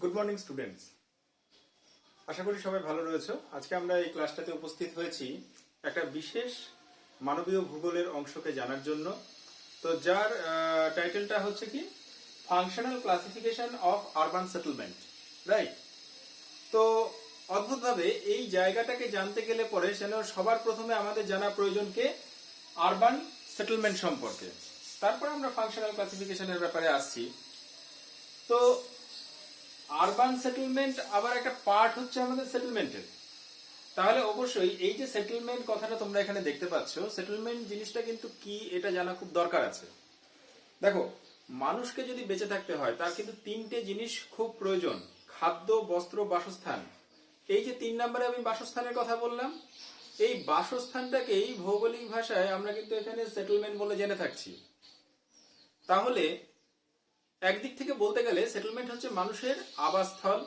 Good morning students, আশা করি সবাই ভালো রয়েছে। আজকে আমরা এই ক্লাসটাতে উপস্থিত হয়েছি একটা বিশেষ মানবীয় ভূগোলের অংশকে জানার জন্য। তো যার টাইটেলটা হচ্ছে কি functional classification of urban settlement, right? তো অদ্ভুতভাবে এই জায়গাটাকে জানতে গেলে পরে যেন সবার প্রথমে আমাদের জানা প্রয়োজনকে আরবান সেটেলমেন্ট সম্পর্কে, তারপর আমরা ফাংশনাল ক্লাসিফিকেশনের ব্যাপারে আসছি। তো আরবান সেটেলমেন্ট আবার একটা পার্ট হচ্ছে আমাদের সেটেলমেন্টের। তাহলে অবশ্যই এই যে সেটেলমেন্ট কথাটা তোমরা এখানে দেখতে পাচ্ছ, সেটেলমেন্ট জিনিসটা কিন্তু কি এটা জানা খুব দরকার আছে। দেখো, মানুষকে যদি বেঁচে থাকতে হয় তার কিন্তু তিনটে জিনিস খুব প্রয়োজন: খাদ্য, বস্ত্র, বাসস্থান। এই যে 3 নম্বরে আমি বাসস্থানের কথা বললাম, এই বাসস্থানটাকেই ভৌগোলিক ভাষায় আমরা কিন্তু এখানে সেটেলমেন্ট বলে জেনে থাকছি। তাহলে একদিক থেকে বলতে গেলে সেটেলমেন্ট হচ্ছে মানুষের আবাসস্থল,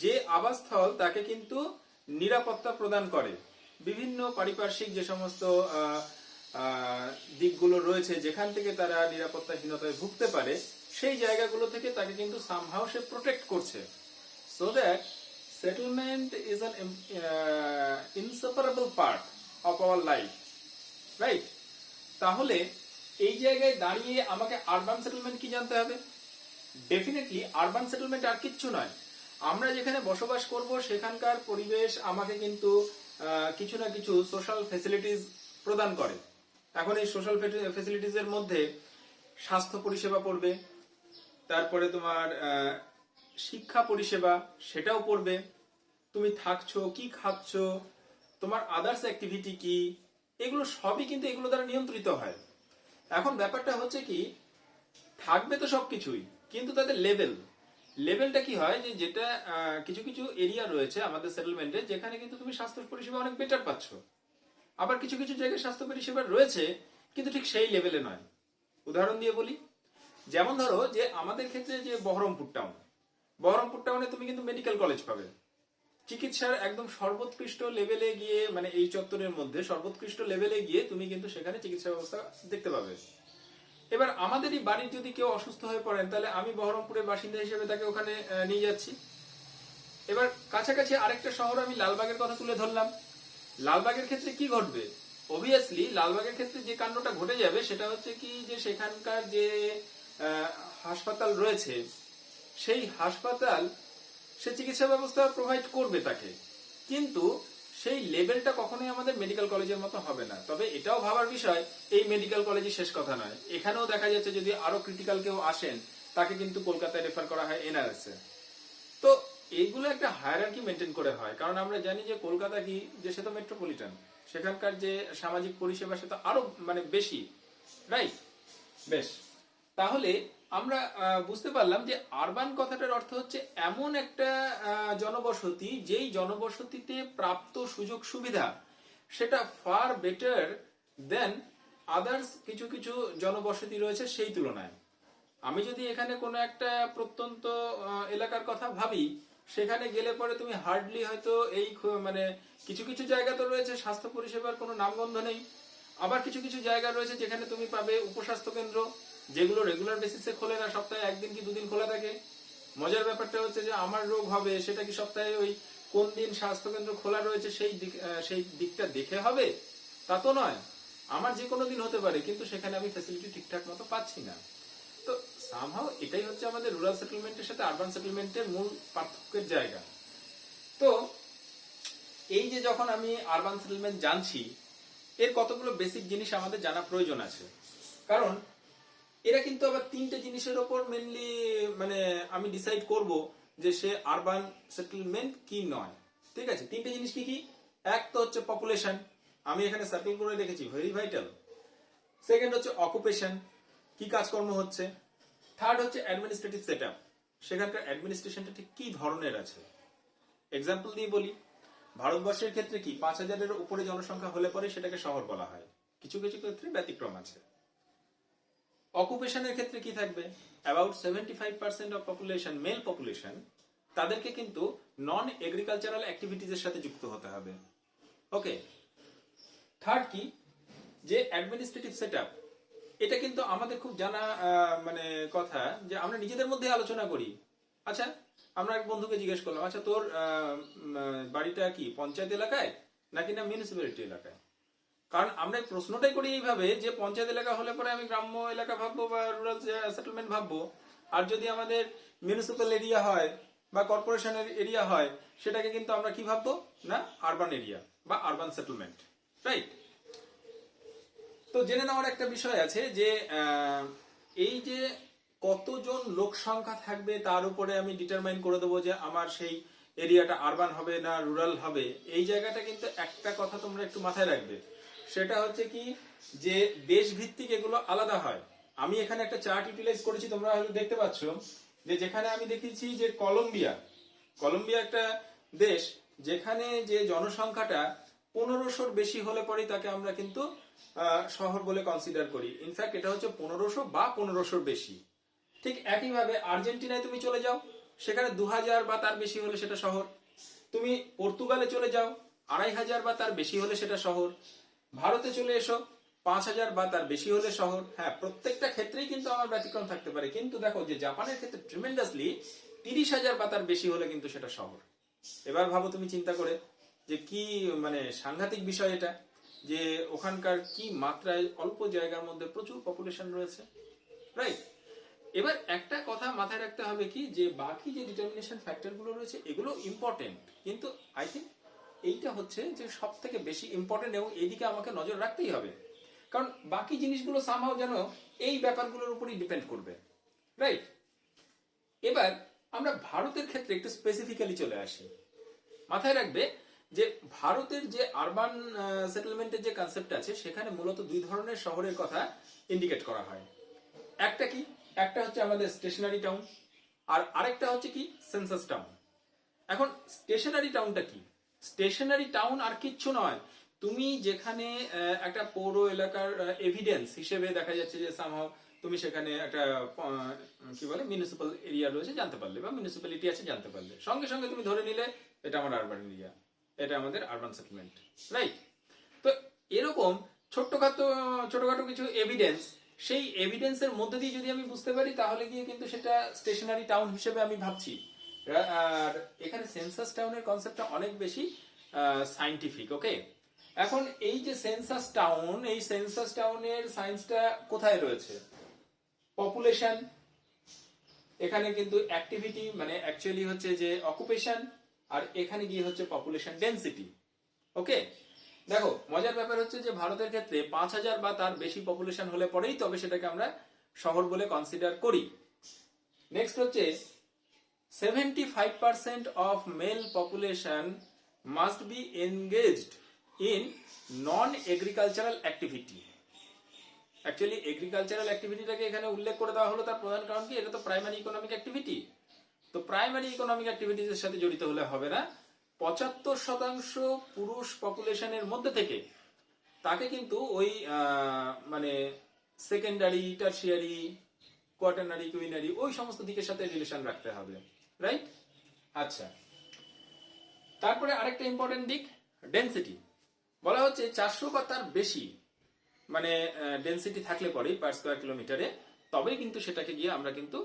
যে আবাসস্থল তাকে কিন্তু নিরাপত্তা প্রদান করে। বিভিন্ন পারিপার্শ্বিক যে সমস্ত দিকগুলো রয়েছে যেখান থেকে তারা নিরাপত্তাহীনতায় ভুগতে পারে, সেই জায়গাগুলো থেকে তাকে কিন্তু সামহাও সে প্রোটেক্ট করছে। So that settlement is an inseparable part of our life, right? তাহলে এই জায়গায় দাঁড়িয়ে আমাকে আরবান সেটেলমেন্ট কি জানতে হবে? ডেফিনেটলি আরবান সেটেলমেন্ট আর কিচ্ছু নয়, আমরা যেখানে বসবাস করব সেখানকার পরিবেশ আমাকে কিন্তু কিছু না কিছু সোশ্যাল ফ্যাসিলিটিস প্রদান করে। এখন এই সোশ্যাল ফ্যাসিলিটিস এর মধ্যে স্বাস্থ্য পরিষেবা পড়বে, তারপরে তোমার শিক্ষা পরিষেবা সেটাও পড়বে, তুমি থাকছো কি খাচ্ছ, তোমার আদার্স অ্যাক্টিভিটি কি, এগুলো সবই কিন্তু এগুলো দ্বারা নিয়ন্ত্রিত হয়। এখন ব্যাপারটা হচ্ছে কি, থাকবে তো সবকিছুই, কিন্তু তাদের লেভেলটা কি হয় যে যেটা কিছু কিছু এরিয়া রয়েছে আমাদের সেটেলমেন্টে যেখানে কিন্তু তুমি স্বাস্থ্য পরিষেবা অনেক বেটার পাচ্ছ, আবার কিছু কিছু জায়গায় স্বাস্থ্য পরিষেবা রয়েছে কিন্তু ঠিক সেই লেভেলে নয়। উদাহরণ দিয়ে বলি, যেমন ধরো যে আমাদের ক্ষেত্রে যে বহরমপুর টাউনে তুমি কিন্তু মেডিকেল কলেজ পাবে, চিকিৎসার একদম সর্বোৎকৃষ্ট লেভেলে গিয়ে, মানে এই চত্বরের মধ্যে সর্বোৎকৃষ্ট লেভেলে গিয়ে তুমি কিন্তু সেখানে চিকিৎসা ব্যবস্থা দেখতে পাবে। এবার আমাদেরই বাড়ির যদি কেউ অসুস্থ হয়ে পড়েন, তাহলে আমি বহরমপুরের বাসিন্দা হিসেবে তাকে ওখানে নিয়ে যাচ্ছি। এবার কাছাকাছি আরেকটা শহর আমি লালবাগের কথা তুলে ধরলাম, লালবাগের ক্ষেত্রে কি ঘটবে? অবভিয়াসলি লালবাগের ক্ষেত্রে যে কাণ্ডটা ঘটে যাবে সেটা হচ্ছে কি, যে সেখানকার যে হাসপাতাল রয়েছে সেই হাসপাতাল সে চিকিৎসা ব্যবস্থা প্রোভাইড করবে তাকে, কিন্তু সেই লেভেলটা কখনোই আমাদের মেডিকেল কলেজের মতো হবে না। তবে এটাও ভাবার বিষয়, এই মেডিকেল কলেজই শেষ কথা নয়, এখানেও দেখা যাচ্ছে যদি আরো ক্রিটিক্যাল কেউ আসেন তাকে কিন্তু কলকাতায় রেফার করা হয় এনআরএস-এ। তো এইগুলো একটা হায়ারার্কি মেনটেন করে হয়, কারণ আমরা জানি যে কলকাতা কি, যে সে তো মেট্রোপলিটন, সেখানকার যে সামাজিক পরিষেবা সেটা আরো মানে বেশি, রাইট? বেশ, তাহলে আমরা বুঝতে পারলাম যে আরবান কথাটার অর্থ হচ্ছে এমন একটা জনবসতি যেই জনবসতিতে প্রাপ্ত সুযোগ সুবিধা সেটা ফার বেটার দেন আদার্স কিছু কিছু জনবসতি রয়েছে সেই তুলনায়। আমি যদি এখানে কোনো একটা প্রত্যন্ত এলাকার কথা ভাবি, সেখানে গেলে পরে তুমি হার্ডলি হয়তো এই মানে কিছু কিছু জায়গা তো রয়েছে স্বাস্থ্য পরিষেবার কোনো নামগন্ধ নেই, আবার কিছু কিছু জায়গা রয়েছে যেখানে তুমি পাবে উপস্বাস্থ্য কেন্দ্র, যেগুলো রেগুলার বেসিসে খোলে না, সপ্তাহে 1 দিন কি 2 দিন খোলা থাকে। মজার ব্যাপারটা হচ্ছে যে আমার রোগ হবে সেটা কি সপ্তাহে ওই কোন দিন স্বাস্থ্য কেন্দ্র খোলা রয়েছে সেই দিকটা দেখে হবে তা তো নয়, আমার যে কোনো দিন হতে পারে, কিন্তু সেখানে আমি ফ্যাসিলিটি ঠিকঠাক মতো পাচ্ছি না। তো সামহাও এটাই হচ্ছে আমাদের রুরাল সেটেলমেন্টের সাথে আরবান সেটেলমেন্টের মূল পার্থক্যের জায়গা। তো এই যে যখন আমি আরবান সেটেলমেন্ট জানছি, এর কতগুলো বেসিক জিনিস আমাদের জানা প্রয়োজন আছে, কারণ এরা কিন্তু আবার 3টে জিনিসের ওপর মেনলি মানে আমি ডিসাইড করব যে সে আরবান সেটেলমেন্ট কি নয়। ঠিক আছে, 3টে জিনিস কি কি? এক তো হচ্ছে পপুলেশন, আমি এখানে সার্কেল করে রেখেছি, ভেরি ভাইটাল। সেকেন্ড হচ্ছে অকুপেশন, কি কাজকর্ম হচ্ছে। থার্ড হচ্ছে অ্যাডমিনিস্ট্রেটিভ সেটআপ, সেখানকার অ্যাডমিনিস্ট্রেশনটা ঠিক কি ধরনের আছে। এক্সাম্পল দিয়ে বলি, ভারতবর্ষের ক্ষেত্রে কি 5,000-এর উপরে জনসংখ্যা হলে পরে সেটাকে শহর বলা হয়, কিছু কিছু ক্ষেত্রে ব্যতিক্রম আছে। অকুপেশনের ক্ষেত্রে কি থাকবে? About 75% of population, male population, তাদেরকে কিন্তু নন এগ্রিকালচারাল অ্যাক্টিভিটিজ এর সাথে যুক্ত হতে হবে। ওকে, থার্ড কি, যে অ্যাডমিনিস্ট্রেটিভ সেটআপ, এটা কিন্তু আমাদের খুব জানা মানে কথা যে আমরা নিজেদের মধ্যে আলোচনা করি। আচ্ছা, আমরা এক বন্ধুকে জিজ্ঞেস করলাম, আচ্ছা তোর বাড়িটা কি পঞ্চায়েত এলাকায় নাকি না মিউনিসিপ্যালিটি এলাকায়? কারণ আমরা এই প্রশ্নটাই করি এইভাবে যে পঞ্চায়েত এলাকা হলে পরে আমি গ্রাম্য এলাকা ভাববো বা রুরাল সেটেলমেন্ট ভাববো, আর যদি আমাদের মিউনিসিপ্যাল এরিয়া হয় বা কর্পোরেশনের এরিয়া হয় সেটাকে কিন্তু আমরা কি ভাববো না আরবান এরিয়া বা আরবান সেটেলমেন্ট, রাইট? তো জেনে নেওয়ার একটা বিষয় আছে যে এই যে কতজন লোক সংখ্যা থাকবে তার উপরে আমি ডিটারমাইন করে দেবো যে আমার সেই এরিয়াটা আরবান হবে না রুরাল হবে। এই জায়গাটা কিন্তু একটা কথা তোমরা একটু মাথায় রাখবে, সেটা হচ্ছে কি যে দেশ ভিত্তিক এগুলো আলাদা হয়। আমি এখানে একটা চার্ট ইউটিলাইজ করেছি, তোমরা হয়তো দেখতে পাচ্ছ যে যেখানে আমি দেখেছি যে কলম্বিয়া একটা দেশ যেখানে যে জনসংখ্যাটা 1500 বেশি হলে পরেই তাকে আমরা কিন্তু শহর বলে কনসিডার করি। ইনফ্যাক্ট এটা হচ্ছে 1500 বা 1500 বেশি। ঠিক একইভাবে আর্জেন্টিনায় তুমি চলে যাও, সেখানে 2000 বা তার বেশি হলে সেটা শহর। তুমি পর্তুগালে চলে যাও, 2500 বা তার বেশি হলে সেটা শহর। ভারতে চলে এসো, 5000 বা তার বেশি হলে শহর। হ্যাঁ, প্রত্যেকটা ক্ষেত্রেই কিন্তু আমার ব্যতিক্রম থাকতে পারে, কিন্তু দেখো যে জাপানের ক্ষেত্রে ট্রিমেন্ডাসলি 30,000 বা তার বেশি হলে কিন্তু সেটা শহর। এবার ভাবো তুমি চিন্তা করে যে কি মানে সাংঘাতিক বিষয় এটা, যে ওখানকার কি মাত্রায় অল্প জায়গার মধ্যে প্রচুর পপুলেশন রয়েছে, রাইট? এবার একটা কথা মাথায় রাখতে হবে কি যে বাকি যে ডিটারমিনেশন ফ্যাক্টর গুলো রয়েছে এগুলো ইম্পর্টেন্ট, কিন্তু আই থিঙ্ক এইটা হচ্ছে যে সব থেকে বেশি ইম্পর্টেন্ট এবং এইদিকে আমাকে নজর রাখতেই হবে, কারণ বাকি জিনিসগুলো সামহাও যেন এই ব্যাপারগুলোর উপরই ডিপেন্ড করবে, রাইট? এবার আমরা ভারতের ক্ষেত্রে একটু স্পেসিফিক্যালি চলে আসি। মাথায় রাখবে যে ভারতের যে আরবান সেটেলমেন্টের যে কনসেপ্ট আছে সেখানে মূলত দুই ধরনের শহরের কথা ইন্ডিকেট করা হয়। একটা কি, একটা হচ্ছে আমাদের স্টেশনারি টাউন, আর আরেকটা হচ্ছে কি সেন্সাস টাউন। এখন স্টেশনারি টাউনটা কি? স্টেশনারি টাউন আর কিচ্ছু নয়, তুমি যেখানে একটা পৌর এলাকার এভিডেন্স হিসেবে দেখা যাচ্ছে যে সামহাও তুমি সেখানে একটা কি বলে মিউনিসিপাল এরিয়া রয়েছে জানতে পারলে বা মিউনিসিপ্যালিটি আছে জানতে পারলে, সঙ্গে সঙ্গে তুমি ধরে নিলে এটা আমার আরবান এরিয়া, এটা আমাদের আরবান সেটেলমেন্ট, রাইট? তো এরকম ছোটখাটো কিছু এভিডেন্স, সেই এভিডেন্সের মধ্যে দিয়ে যদি আমি বুঝতে পারি তাহলে গিয়ে কিন্তু সেটা স্টেশনারি টাউন হিসেবে আমি ভাবছি। আর এখানে সেন্সাস টাউনের কনসেপ্টটা অনেক বেশি সাইন্টিফিক, ওকে? এখন এই যে সেন্সাস টাউন, এই সেন্সাস টাউনের সায়েন্সটা কোথায় রয়েছে? পপুলেশন, এখানে কিন্তু অ্যাক্টিভিটি মানে অ্যাকচুয়ালি হচ্ছে যে অকুপেশন, আর এখানে গিয়ে হচ্ছে পপুলেশন ডেনসিটি, ওকে? দেখো মজার ব্যাপার হচ্ছে যে ভারতের ক্ষেত্রে 5000 বা তার বেশি পপুলেশন হলে পরেই তবে সেটাকে আমরা শহর বলে কনসিডার করি। নেক্সট হচ্ছে 75% of male population must be engaged in non-agricultural activity. Actually agricultural অ্যাক্টিভিটিটাকে এখানে উল্লেখ করে দেওয়া হলো, তার প্রধান কারণ কি এটা তো প্রাইমারি ইকোনমিক অ্যাক্টিভিটি। তো প্রাইমারি ইকোনমিক অ্যাক্টিভিটির সাথে জড়িত হলে হবে না। 75% পুরুষ পপুলেশনের মধ্যে থেকে তাকে কিন্তু ওই মানে সেকেন্ডারি, টারশিয়ারি, কোয়াটারনারি, কুইনারি ওই সমস্ত দিকের সাথে রিলেশন রাখতে হবে, রাইট? আচ্ছা, তারপরে আরেকটা ইম্পর্টেন্ট দিক ডেনসিটি। বলা হচ্ছে 400 বা তার বেশি মানে ডেনসিটি থাকলে পরেই পার স্কয়ার কিলোমিটারে তবেই কিন্তু সেটাকে গিয়ে আমরা কিন্তু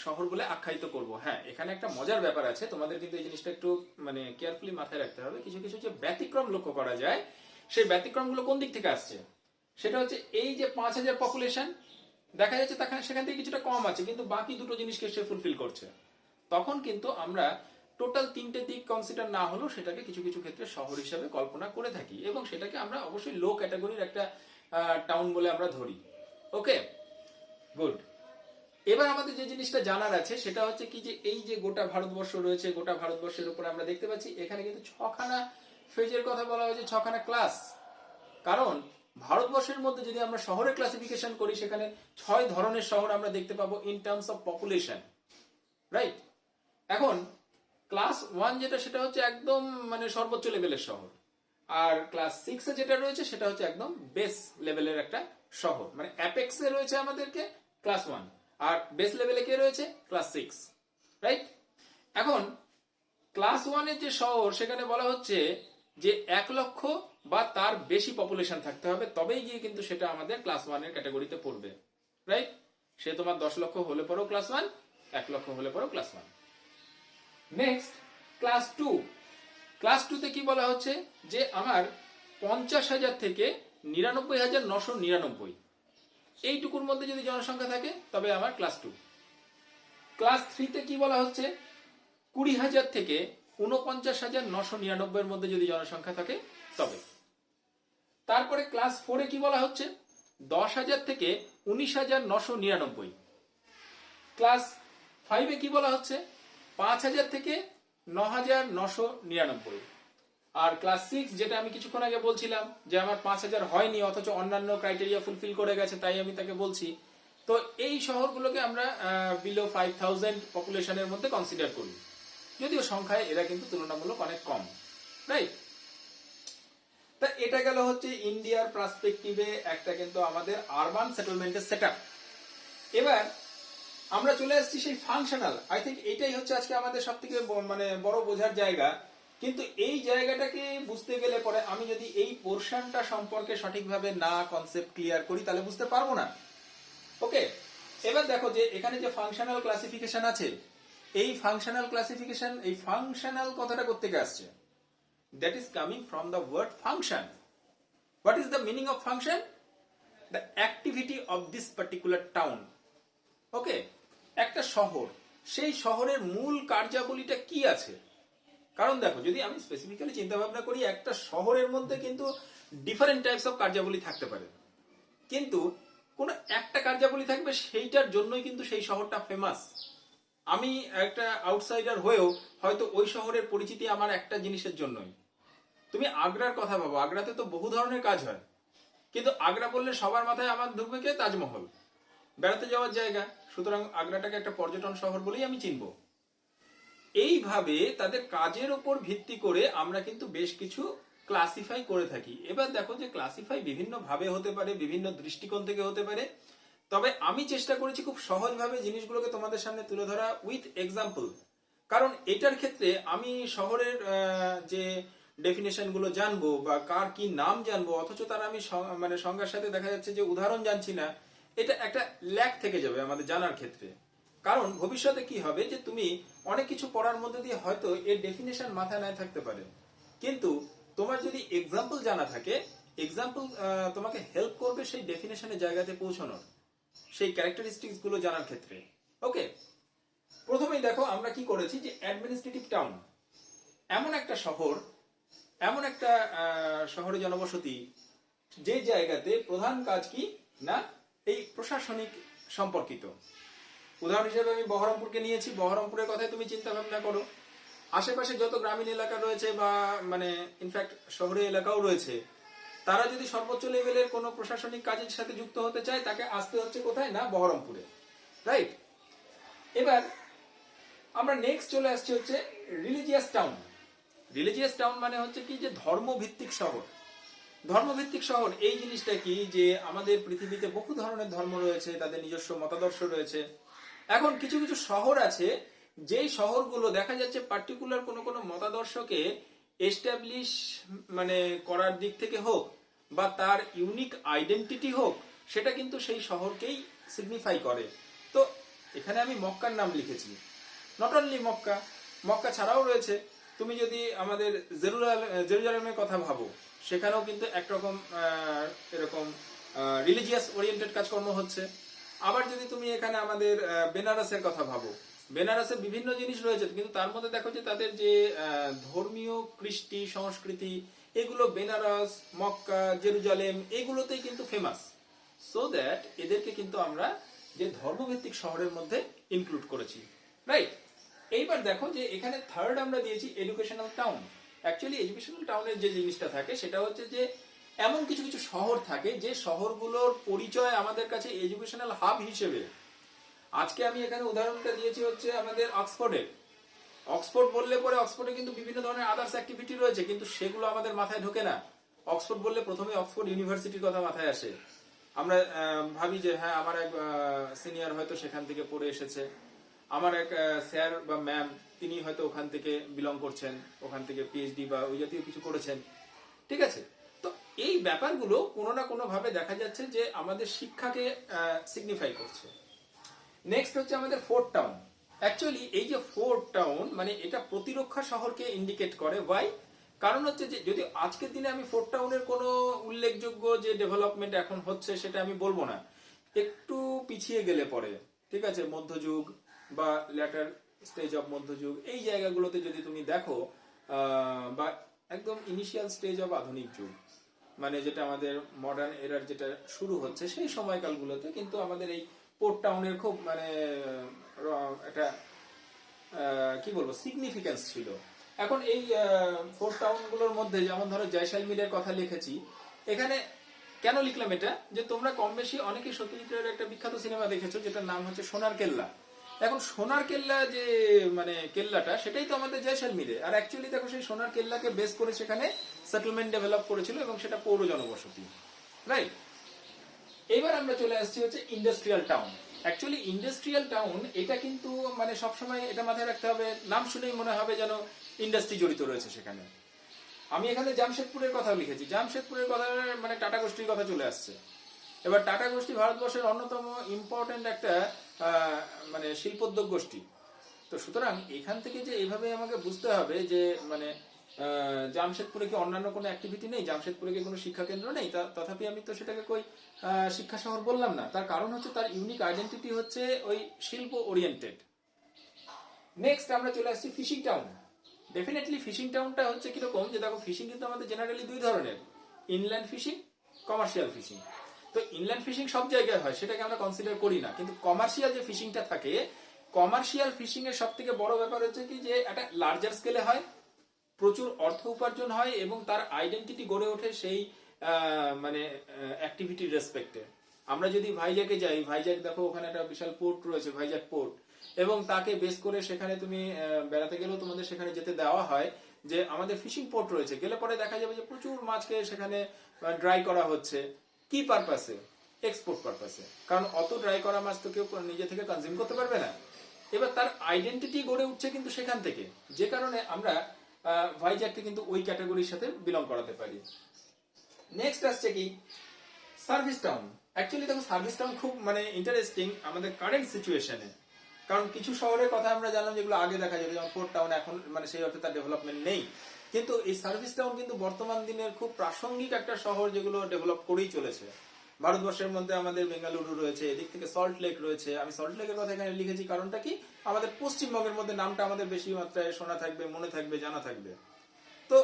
শহর বলে আখ্যায়িত করব। হ্যাঁ, এখানে একটা মজার ব্যাপার আছে, তোমাদের কিন্তু এই জিনিসটা একটু মানে কেয়ারফুলি মাথায় রাখতে হবে। কিছু কিছু যে ব্যতিক্রম লক্ষ্য করা যায়, সেই ব্যতিক্রমগুলো কোন দিক থেকে আসছে? সেটা হচ্ছে এই যে 5000 পপুলেশন দেখা যাচ্ছে সেখান থেকে কিছুটা কম আছে, কিন্তু বাকি দুটো জিনিসকে সে ফুলফিল করছে। তখন কিন্তু আমরা টোটাল 3টে দিক কনসিডার না হলেও সেটাকে কিছু কিছু ক্ষেত্রে শহর হিসাবে কল্পনা করে থাকি, এবং সেটাকে আমরা অবশ্যই লো ক্যাটাগরির একটা টাউন বলে আমরা ধরি, ওকে? গুড। এবার আমাদের যে জিনিসটা জানার আছে সেটা হচ্ছে কি যে এই যে গোটা ভারতবর্ষ রয়েছে, গোটা ভারতবর্ষের উপরে আমরা দেখতে পাচ্ছি এখানে কিন্তু 6খানা ফেজের কথা বলা হয়েছে, 6খানা ক্লাস। কারণ ভারতবর্ষের মধ্যে যদি আমরা শহরের ক্লাসিফিকেশন করি সেখানে 6 ধরনের শহর আমরা দেখতে পাবো in terms of population, right? এখন ক্লাস 1 যেটা সেটা হচ্ছে একদম মানে সর্বোচ্চ লেভেলের শহর, আর ক্লাস 6 এ যেটা রয়েছে সেটা হচ্ছে একদম বেস লেভেলের একটা শহর, মানে অ্যাপেক্সে রয়েছে আমাদেরকে ক্লাস 1, আর বেস লেভেলে কে রয়েছে ক্লাস 6, রাইট? এখন ক্লাস 1 এর যে শহর সেখানে বলা হচ্ছে যে 1 লক্ষ বা তার বেশি পপুলেশন থাকতে হবে তবেই গিয়ে কিন্তু সেটা আমাদের ক্লাস 1 এর ক্যাটাগরিতে পড়বে, রাইট? সে তোমার 10 লক্ষ হলে পরেও ক্লাস 1, 1 লক্ষ হলে পরেও ক্লাস 1। Next class 2। ক্লাস 2 তে কি বলা হচ্ছে যে আমার 50,000 থেকে 99,999 এইটুকুর মধ্যে যদি জনসংখ্যা থাকে তবে আমার ক্লাস 2। ক্লাস 3 তে কি বলা হচ্ছে 20,000 থেকে 49,999 এর মধ্যে যদি জনসংখ্যা থাকে তবে। তারপরে ক্লাস 4 কি বলা হচ্ছে 10,000 থেকে 19,999। ক্লাস 5 কি বলা হচ্ছে 5,000 থেকে 9,999। আর ক্লাস 6 যেটা আমি কিছুক্ষণ আগে বলছিলাম যে আমার 5,000 হয়নি অথচ অন্যান্য ক্রাইটেরিয়া ফুলফিল করে গেছে তাই আমি তাকে বলছি, তো এই শহরগুলোকে আমরা বিলো 5,000 পপুলেশনের মধ্যে কনসিডার করি, যদিও সংখ্যায় এরা কিন্তু তুলনামূলক অনেক কম, রাইট? তা এটা গেল হচ্ছে ইন্ডিয়ার পার্সপেক্টিভে একটা কিন্তু আমাদের আরবান সেটেলমেন্টের সেটআপ। এবার আমরা চলে আসছি সেই ফাংশনাল। আই থিঙ্ক এটাই হচ্ছে আজকে আমাদের সবথেকে মানে বড় বোঝার জায়গা। কিন্তু এই জায়গাটাকে বুঝতে গেলে পরে আমি যদি এই পোরশনটা সম্পর্কে সঠিকভাবে না কনসেপ্ট ক্লিয়ার করি তাহলে বুঝতে পারবো না। ওকে, এবার দেখো যে এখানে যে ফাংশনাল ক্লাসিফিকেশন আছে, এই ফাংশনাল ক্লাসিফিকেশন, এই ফাংশনাল কথাটা কোত্থেকে আসছে? That is coming from the word function. What is the meaning of function? The activity of this particular town. ওকে, একটা শহর, সেই শহরের মূল কার্যাবলীটা কি আছে? কারণ দেখো যদি আমি স্পেসিফিক্যালি চিন্তা ভাবনা করি একটা শহরের মধ্যে কিন্তু ডিফারেন্ট টাইপস অফ কার্যাবলী থাকতে পারে, কিন্তু কোন একটা কার্যাবলী থাকবে সেইটার জন্যই কিন্তু সেই শহরটা ফেমাস। আমি একটা আউটসাইডার হয়েও হয়তো ওই শহরের পরিচিতি আমার একটা জিনিসের জন্যই। তুমি আগ্রার কথা ভাবো, আগ্রাতে তো বহু ধরনের কাজ হয়, কিন্তু আগ্রা বললে সবার মাথায় আমার ঢুকবে কে? তাজমহল, বেড়াতে যাওয়ার জায়গা, সুতরাং আগ্রাটাকে একটা পর্যটন শহর বলেই আমি চিনব। এইভাবে তাদের কাজের উপর ভিত্তি করে আমরা কিন্তু বেশ কিছু ক্লাসিফাই করে থাকি। এবার দেখো যে ক্লাসিফাই বিভিন্ন ভাবে হতে পারে, বিভিন্ন দৃষ্টিকোণ থেকে হতে পারে, তবে আমি চেষ্টা করেছি খুব সহজভাবে জিনিসগুলোকে তোমাদের সামনে তুলে ধরা উইথ এক্সাম্পল। কারণ এটার ক্ষেত্রে আমি শহরের যে ডেফিনেশন গুলো জানবো বা কার কি নাম জানবো অথচ তার আমি মানে সংজ্ঞার সাথে দেখা যাচ্ছে যে উদাহরণ জানছি না, এটা একটা ল্যাক থেকে যাবে আমাদের জানার ক্ষেত্রে। কারণ ভবিষ্যতে কি হবে যে তুমি অনেক কিছু পড়ার মধ্যে দিয়ে হয়তো এর ডেফিনেশন মাথায় না থাকতে পারে, কিন্তু তোমার যদি এক্সাম্পল জানা থাকে, এক্সাম্পল তোমাকে হেল্প করবে সেই ডেফিনেশনের জায়গাতে পৌঁছানোর, সেই ক্যারেক্টারিস্টিক্স গুলো জানার ক্ষেত্রে। ওকে, প্রথমেই দেখো আমরা কি করেছি যে অ্যাডমিনিস্ট্রেটিভ টাউন এমন একটা শহর, এমন একটা শহরে জনবসতি যে জায়গাতে প্রধান কাজ কি না এই প্রশাসনিক সম্পর্কিত। উদাহরণ হিসেবে আমি বহরমপুরকে নিয়েছি, বহরমপুরের কথাই তুমি চিন্তা ভাবনা করো, আশেপাশে যত গ্রামীণ এলাকা রয়েছে বা মানে ইনফ্যাক্ট শহরে এলাকাও রয়েছে, তারা যদি সর্বোচ্চ লেভেলের কোনো প্রশাসনিক কাজের সাথে যুক্ত হতে চায় তাকে আসতে হচ্ছে কোথায় না বহরমপুরে, রাইট? এবার আমরা নেক্সট চলে আসছি হচ্ছে রিলিজিয়াস টাউন। রিলিজিয়াস টাউন মানে হচ্ছে কি যে ধর্মভিত্তিক শহর। ধর্মভিত্তিক শহর এই জিনিসটা কি যে আমাদের পৃথিবীতে বহু ধরনের ধর্ম রয়েছে, তাদের নিজস্ব মতাদর্শ রয়েছে। এখন কিছু কিছু শহর আছে যেই শহরগুলো দেখা যাচ্ছে পার্টিকুলার কোনো কোনো মতাদর্শকে এস্টাবলিশ মানে করার দিক থেকে হোক বা তার ইউনিক আইডেন্টিটি হোক, সেটা কিন্তু সেই শহরকেই সিগনিফাই করে। তো এখানে আমি মক্কার নাম লিখেছি, নট অনলি মক্কা, মক্কা ছাড়াও রয়েছে। তুমি যদি আমাদের জেরুজালেমের কথা ভাবো, সেখানেও কিন্তু একরকম এরকম রিলিজিয়াস ওরিয়েন্টেড কাজকর্ম হচ্ছে। আবার যদি তুমি এখানে আমাদের বেনারসের কথা ভাবো, বেনারসে বিভিন্ন জিনিস রয়েছে, কিন্তু তার মধ্যে দেখো যে তাদের যে ধর্মীয় কৃষ্টি সংস্কৃতি এগুলো বেনারস, মক্কা, জেরুজালেম এগুলোতেই কিন্তু ফেমাস। সো দ্যাট এদেরকে কিন্তু আমরা যে ধর্মভিত্তিক শহরের মধ্যে ইনক্লুড করেছি, রাইট? এইবার দেখো যে এখানে থার্ড আমরা দিয়েছি এডুকেশনাল টাউন। অ্যাকচুয়ালি এডুকেশনাল টাউনের যে জিনিসটা থাকে সেটা হচ্ছে যে এমন কিছু কিছু শহর থাকে যে শহরগুলোর পরিচয় আমাদের কাছে এডুকেশনাল হাব হিসেবে। আজকে আমি এখানে উদাহরণটা দিয়েছি হচ্ছে আমাদের অক্সফোর্ডের। অক্সফোর্ড বললে পরে অক্সফোর্ডে কিন্তু বিভিন্ন ধরনের আদার্স অ্যাক্টিভিটি রয়েছে, কিন্তু সেগুলো আমাদের মাথায় ঢোকে না। অক্সফোর্ড বললে প্রথমে অক্সফোর্ড ইউনিভার্সিটির কথা মাথায় আসে। আমরা ভাবি যে হ্যাঁ আমার এক সিনিয়র হয়তো সেখান থেকে পড়ে এসেছে, আমার এক স্যার বা ম্যাম তিনি হয়তো ওখান থেকে বিলং করছেন, ওখান থেকে পিএইচডি বা ওই জাতীয় কিছু করেছেন, ঠিক আছে? তো এই ব্যাপারগুলো কোনো না কোনো ভাবে দেখা যাচ্ছে যে আমাদের শিক্ষাকে সিগনিফাই করছে। নেক্সট হচ্ছে আমাদের ফোর্থ টাউন। অ্যাকচুয়ালি এই যে ফোর্ট টাউন মানে এটা প্রতিরক্ষা শহরকে ইন্ডিকেট করে। ওয়াই? কারণ হচ্ছে যে যদি আজকের দিনে আমি ফোর্ট টাউনের কোনো উল্লেখযোগ্য যে ডেভেলপমেন্ট এখন হচ্ছে সেটা আমি বলবো না, একটু পিছিয়ে গেলে পরে, ঠিক আছে, মধ্যযুগ বা ল্যাটার স্টেজ অফ মধ্যযুগ এই জায়গাগুলোতে যদি তুমি দেখো, বা একদম ইনিশিয়াল স্টেজ অফ আধুনিক যুগ, মানে যেটা আমাদের মডার্ন এরার যেটা শুরু হচ্ছে সেই সময়কালগুলোতে কিন্তু আমাদের এই পোর্ট টাউনের খুব মানে একটা কি বলবো সিগনিফিকেন্স ছিল। এখন এই ফোর্ট টাউনগুলোর মধ্যে যেমন ধরো জয়সালমীরের কথা লিখেছি এখানে। কেন লিখলাম এটা, যে তোমরা কম বেশি অনেকে সত্যজিতের একটা বিখ্যাত সিনেমা দেখেছো যেটার নাম হচ্ছে সোনার কেল্লা। এখন সোনার কেল্লা যে মানে কেল্লাটা সেটাই তো আমাদের জয়সালমীরে, আর অ্যাকচুয়ালি দেখো সেই সোনার কেল্লাকে বেস করে সেখানে সেটেলমেন্ট ডেভেলপ করেছিল এবং সেটা পৌর জনবসতি, রাইট? এবার আমরা চলে আসছি হচ্ছে industrial town. Actually industrial town এটা কিন্তু মানে সবসময় এটা মাথায় রাখতে হবে, নাম শুনেই মনে হবে যেন ইন্ডাস্ট্রি জড়িত রয়েছে সেখানে। আমি এখানে জামশেদপুরের কথা লিখেছি, জামশেদপুরের কথা মানে টাটা গোষ্ঠীর কথা চলে আসছে। এবার টাটা গোষ্ঠী ভারতবর্ষের অন্যতম ইম্পর্টেন্ট একটা মানে শিল্পোদ্যোগ গোষ্ঠী। তো সুতরাং এখান থেকে যে এইভাবে আমাকে বুঝতে হবে যে মানে জামশেদপুরে কি অন্যান্য কোনো অ্যাক্টিভিটি নেই, জামশেদপুরে কি কোনো শিক্ষা কেন্দ্র নেই, তথাপি আমি তো সেটাকে কই শিক্ষা শহর বললাম না। তার কারণ হচ্ছে তার ইউনিক আইডেন্টিটি হচ্ছে ওই শিল্প ওরিয়েন্টেড। নেক্সট আমরা চলে আসছি ফিশিং টাউন। ডেফিনেটলি ফিশিং টাউনটা হচ্ছে কিরকম, যে দেখো ফিশিং কিন্তু আমাদের জেনারেলি দুই ধরনের, ইনল্যান্ড ফিশিং, কমার্শিয়াল ফিশিং। তো ইনল্যান্ড ফিশিং সব জায়গায় হয়, সেটাকে আমরা কনসিডার করি না, কিন্তু কমার্শিয়াল যে ফিশিংটা থাকে, কমার্শিয়াল ফিশিং এর সব থেকে বড় ব্যাপার হচ্ছে কি যে একটা লার্জার স্কেলে হয়, প্রচুর অর্থ উপার্জন হয় এবং তার আইডেন্টিটি গড়ে ওঠে সেই মানে অ্যাক্টিভিটির রেসপেক্টে। আমরা যদি ভাইজ্যাগে যাই, ভাইজ্যাগ দেখো ওখানে একটা বিশাল পোর্ট রয়েছে, ভাইজ্যাগ পোর্ট, এবং তাকে বেস করে সেখানে তুমি বেড়াতে গেলেও তোমাদের সেখানে যেতে দেওয়া হয় যে আমাদের ফিশিং পোর্ট রয়েছে। গেলে পরে দেখা যাবে যে প্রচুর মাছকে সেখানে ড্রাই করা হচ্ছে। কি পারপাসে? এক্সপোর্ট পারপাসে। কারণ অত ড্রাই করা মাছ তো কেউ নিজে থেকে কনজিউম করতে পারবে না। এবার তার আইডেন্টিটি গড়ে উঠছে কিন্তু সেখান থেকে, যে কারণে আমরা ভাইজ্যাগকে কিন্তু ওই ক্যাটাগরির সাথে বিলং করাতে পারি। নেক্সট আসছে কি সার্ভিস টাউন। অ্যাকচুয়ালি দেখো সার্ভিস টাউন খুব মানে ইন্টারেস্টিং আমাদের কারেন্ট সিচুয়েশনে। কারণ কিছু শহরের কথা আমরা জানলাম যেগুলো আগে দেখা যেত, যেমন ফোর্ট টাউন, এখন মানে সেই অর্থে তার ডেভেলপমেন্ট নেই। কিন্তু এই সার্ভিস টাউন কিন্তু বর্তমান দিনের খুব প্রাসঙ্গিক একটা শহর, যেগুলো ডেভেলপ করেই চলেছে। ভারতবর্ষের মধ্যে আমাদের বেঙ্গালুরু রয়েছে, এদিক থেকে সল্ট লেক রয়েছে। আমি সল্ট লেকের কথা এখানে লিখেছি কারণটা কি, আমাদের পশ্চিমবঙ্গের মধ্যে নামটা আমাদের বেশি মাত্রায় শোনা থাকবে, মনে থাকবে, জানা থাকবে। তো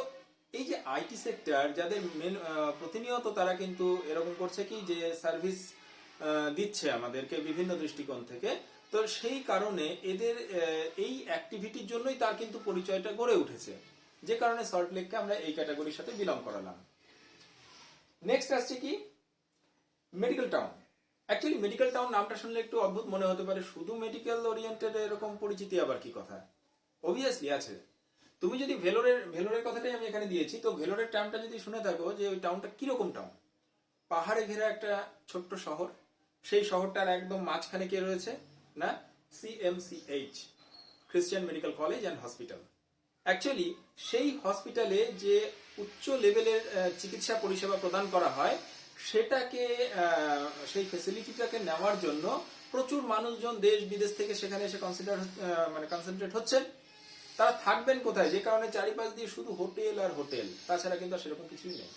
এই যে আইটি সেক্টর যাদের মেন প্রতিনিয়ত তারা কিন্তু এরকম করছে কি যে সার্ভিস দিচ্ছে আমাদেরকে বিভিন্ন দৃষ্টিকোণ থেকে, তো সেই কারণে এদের এই অ্যাক্টিভিটির জন্যই তার কিন্তু পরিচয়টা গড়ে উঠেছে, যে কারণে সল্ট লেককে আমরা এই ক্যাটাগরির সাথে বিলং করালাম। নেক্সট আসছে কি medical town. Actually medical town নামটা শুনলে একটু অদ্ভুত মনে হতে পারে, শুধু মেডিকেল ওরিয়েন্টেড এরকম পরিচিতি আবার কি কথা? অবভিয়াসলি আছে। তুমি যদি ভেলোরের কথাটাই আমি এখানে দিয়েছি, তো ভেলোরের টার্মটা যদি শুনে থাকো যে ওই টাউনটা কিরকম টাউন, পাহাড়ে ঘেরা একটা ছোট্ট শহর, সেই শহরটার একদম মাঝখানে কে রয়েছে না, CMCH, Christian medical college and hospital. Actually সেই হসপিটালে যে উচ্চ লেভেলের চিকিৎসা পরিষেবা প্রদান করা হয় সেটাকে সেই ফেসিলিটিটাকে নেওয়ার জন্য প্রচুর মানুষজন দেশ বিদেশ থেকে সেখানে এসে কনসেন্ট্রেট হচ্ছেন। তারা থাকবেন কোথায়, যে কারণে চারিপাশ দিয়ে শুধু হোটেল আর হোটেল, তাছাড়া কিন্তু আর সেরকম কিছুই নেই।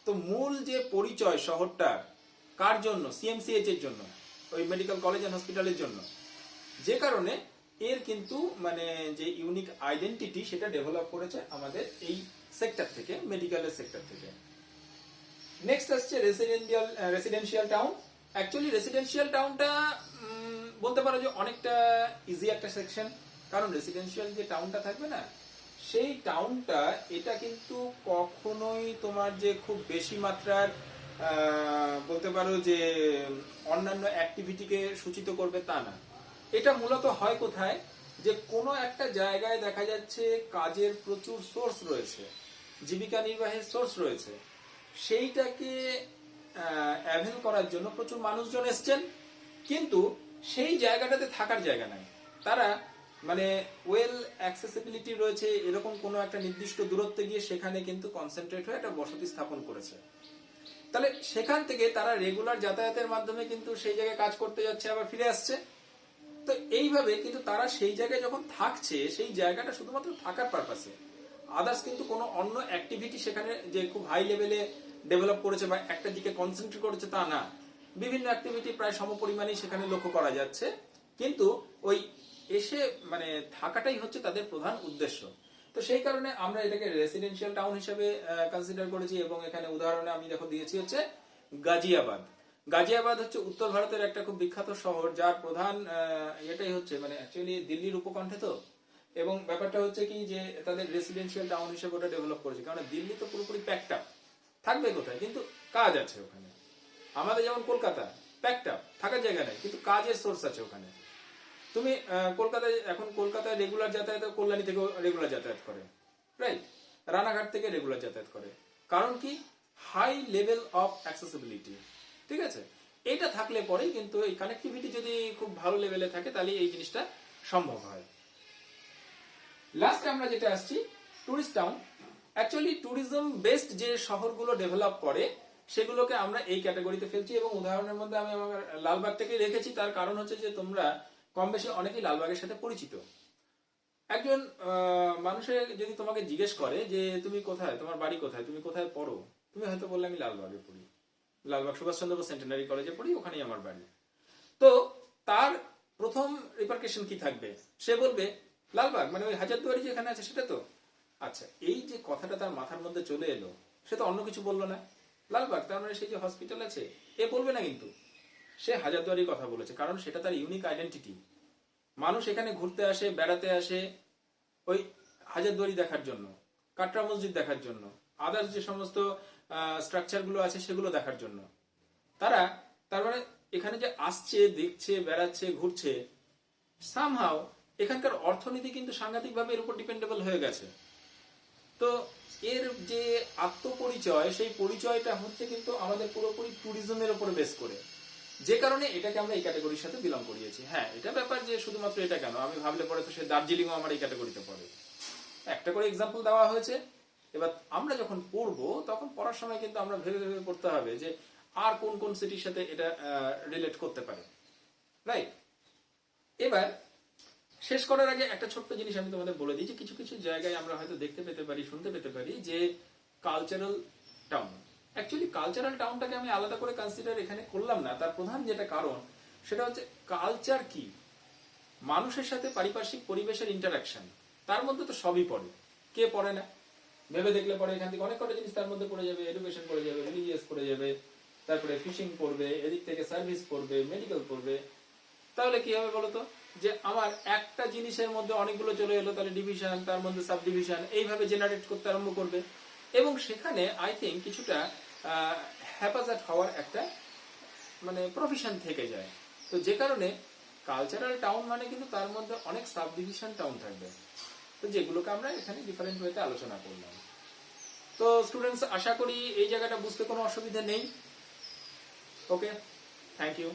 তো মূল যে পরিচয় শহরটার কার জন্য, সিএমসিএইচ এর জন্য, ওই মেডিকেল কলেজ এন্ড হসপিটালের জন্য, যে কারণে এর কিন্তু মানে যে ইউনিক আইডেন্টিটি সেটা ডেভেলপ করেছে আমাদের এই সেক্টর থেকে, মেডিকেলের সেক্টর থেকে। নেক্সট আসছে রেসিডেন্সিয়াল টাউন। অ্যাকচুয়ালি রেসিডেন্সিয়াল টাউনটা বলতে পারো যে অনেকটা ইজি একটা সেকশন, কারণ রেসিডেন্সিয়াল যে টাউনটা থাকবে না, সেই টাউনটা এটা কিন্তু কখনোই তোমার যে খুব বেশি মাত্রার বলতে পারো যে অন্যান্য অ্যাক্টিভিটিকে সূচিত করবে তা না। এটা মূলত হয় কোথায়, যে কোনো একটা জায়গায় দেখা যাচ্ছে কাজের প্রচুর সোর্স রয়েছে, জীবিকা নির্বাহের সোর্স রয়েছে, সেইটাকে অ্যাভেল করার জন্য প্রচুর মানুষজন এসছেন, কিন্তু সেই জায়গাটাতে থাকার জায়গা নাই। তারা মানে ওয়েল অ্যাক্সেসিবিলিটি রয়েছে এরকম কোনো একটা নির্দিষ্ট দূরত্বে গিয়ে সেখানে কিন্তু কনসেন্ট্রেট হয়ে একটা বসতি স্থাপন করেছে। তাহলে সেখান থেকে তারা রেগুলার যাতায়াতের মাধ্যমে কিন্তু সেই জায়গায় কাজ করতে যাচ্ছে, আবার ফিরে আসছে। তো তো এইভাবে কিন্তু তারা সেই জায়গায় যখন থাকছে সেই জায়গাটা শুধুমাত্র থাকার পারপাসে, আদার্স কিন্তু কোনো অন্য অ্যাক্টিভিটি সেখানে যে খুব হাই লেভেলে ডেভেলপ করেছে বা একটা দিকে কনসেন্ট্রেট করেছে তা না, বিভিন্ন অ্যাক্টিভিটি প্রায় সমপরিমাণেই সেখানে লক্ষ্য করা যাচ্ছে, কিন্তু ওই এসে মানে থাকাটাই হচ্ছে তাদের প্রধান উদ্দেশ্য। তো সেই কারণে আমরা এটাকে রেসিডেন্সিয়াল টাউন হিসেবে কনসিডার করেছি, এবং এখানে উদাহরণে আমি দেখো দিয়েছি হচ্ছে গাজিয়াবাদ। গাজিয়াবাদ হচ্ছে উত্তর ভারতের একটা খুব বিখ্যাত শহর, যার প্রধান এটাই হচ্ছে মানে অ্যাকচুয়ালি দিল্লির উপকণ্ঠে তো, এবং ব্যাপারটা হচ্ছে কি যে তাদের রেসিডেন্সিয়াল টাউন হিসেবে ওটা ডেভেলপ করেছে, কারণ দিল্লি তো পুরোপুরি প্যাকড আপ, থাকবে কোথায়, কিন্তু কাজ আছে ওখানে। আমাদের যেমন কলকাতা প্যাকড আপ, থাকার জায়গা নেই, কিন্তু কাজের সোর্স আছে ওখানে। তুমি কলকাতায় এখন কলকাতায় রেগুলার যাতায়াত, কল্যাণী থেকেও রেগুলার যাতায়াত করে, রাইট, রানাঘাট থেকে রেগুলার যাতায়াত করে, কারণ কি হাই লেভেল অফ অ্যাক্সেসিবিলিটি। ঠিক আছে, এটা থাকলে পরেই কিন্তু এই কানেক্টিভিটি যদি খুব ভালো লেভেলে থাকে তাহলে এই জিনিসটা সম্ভব হয়। লাস্ট আমরা যেটা আসছি tourist town. Actually tourism based যে শহরগুলো ডেভেলপ করে সেগুলোকে আমরা এই ক্যাটাগরিতে ফেলছি, এবং উদাহরণের মধ্যে আমি আমার লালবাগটাকে রেখেছি, তার কারণ হচ্ছে যে তোমরা কম বেশি অনেকেই লালবাগের সাথে পরিচিত। একজন মানুষের যদি তোমাকে জিজ্ঞেস করে যে তুমি কোথায়, তোমার বাড়ি কোথায়, তুমি কোথায় পড়ো, তুমি হয়তো বললে আমি লালবাগে পড়ি, লালবাগ সুভাষচন্দ্র বোস সেন্টেনারি কলেজে পড়ি, ওখানেই আমার বাড়ি। তো তার প্রথম রিপার্কেশন কি থাকবে, সে বলবে লালবাগ মানে ওই হাজারদুয়ারি যেখানে আছে সেটা তো। আচ্ছা, এই যে কথাটা তার মাথার মধ্যে চলে এলো, সে তো অন্য কিছু বললো না, লালবাগ তার মানে সেই যে হসপিটাল আছে এ বলবে না, কিন্তু সে হাজারদুয়ারির কথা বলেছে, কারণ সেটা তার ইউনিক আইডেন্টিটি। মানুষ এখানে ঘুরতে আসে, বেড়াতে আসে ওই হাজারদুয়ারি দেখার জন্য, কাটরা মসজিদ দেখার জন্য, আদার্স যে সমস্ত স্ট্রাকচার গুলো আছে সেগুলো দেখার জন্য। তারা তার মানে এখানে যে আসছে, দেখছে, বেড়াচ্ছে, ঘুরছে, সামহাও এখানকার অর্থনীতি কিন্তু সাংঘাতিকভাবে এর উপর ডিপেন্ডেবল হয়ে গেছে। তো এর যে আত্মপরিচয়, সেই পরিচয়টা হচ্ছে কিন্তু আমাদের পুরোপুরি ট্যুরিজমের উপরে বেস করে, যে কারণে এটাকে আমরা এই ক্যাটাগরির সাথে বিলং করিয়েছি। হ্যাঁ, এটা ব্যাপার যে শুধুমাত্র এটা কেন, আমি ভাবলে পরে তো সে দার্জিলিংও আমার এই ক্যাটাগরিতে পড়ে। একটা করে এক্সাম্পল দেওয়া হয়েছে। এবার আমরা যখন পড়বো তখন পড়ার সময় কিন্তু আমরা ভেবে ভেবে পড়তে হবে যে আর কোন কোন সিটির সাথে এটা রিলেট করতে পারে, রাইট। এবার শেষ করার আগে একটা ছোট্ট জিনিস আমি তোমাদের বলে দিই যে কিছু কিছু জায়গায় আমরা হয়তো দেখতে পেতে পারি, শুনতে পেতে পারি যে কালচারাল টাউন। অ্যাকচুয়ালি কালচারাল টাউনটাকে আমি আলাদা করে কনসিডার এখানে করলাম না, তার প্রধান যেটা কারণ সেটা হচ্ছে কালচার কি, মানুষের সাথে পারিপার্শ্বিক পরিবেশের ইন্টারাকশন, তার মধ্যে তো সবই পড়ে, কে পড়ে না। ভেবে দেখলে পরে এখান থেকে অনেক কটা জিনিস তার মধ্যে পড়ে যাবে, এডুকেশন পড়ে যাবে, রিলিজিয়াস পড়ে যাবে, তারপরে ফিশিং পড়বে, এদিক থেকে সার্ভিস পড়বে, মেডিকেল পড়বে। তাহলে কি হবে বলতো, যে আমার একটা জিনিসের মধ্যে অনেকগুলো চলে এলো, তাহলে ডিভিশন, তার মধ্যে সাব ডিভিশন, এইভাবে জেনারেট করতে আরম্ভ করবে, এবং সেখানে আই থিঙ্ক কিছুটা হ্যাপাজার্ড হওয়ার একটা মানে প্রফেশন থেকে যায়। তো যে কারণে কালচারাল টাউন মানে কিন্তু তার মধ্যে অনেক সাব ডিভিশন টাউন থাকবে, তো যেগুলোকে আমরা এখানে ডিফারেন্ট ওয়েতে আলোচনা করলাম। তো স্টুডেন্টস, আশা করি এই জায়গাটা বুঝতে কোনো অসুবিধা নেই। ওকে, থ্যাংক ইউ।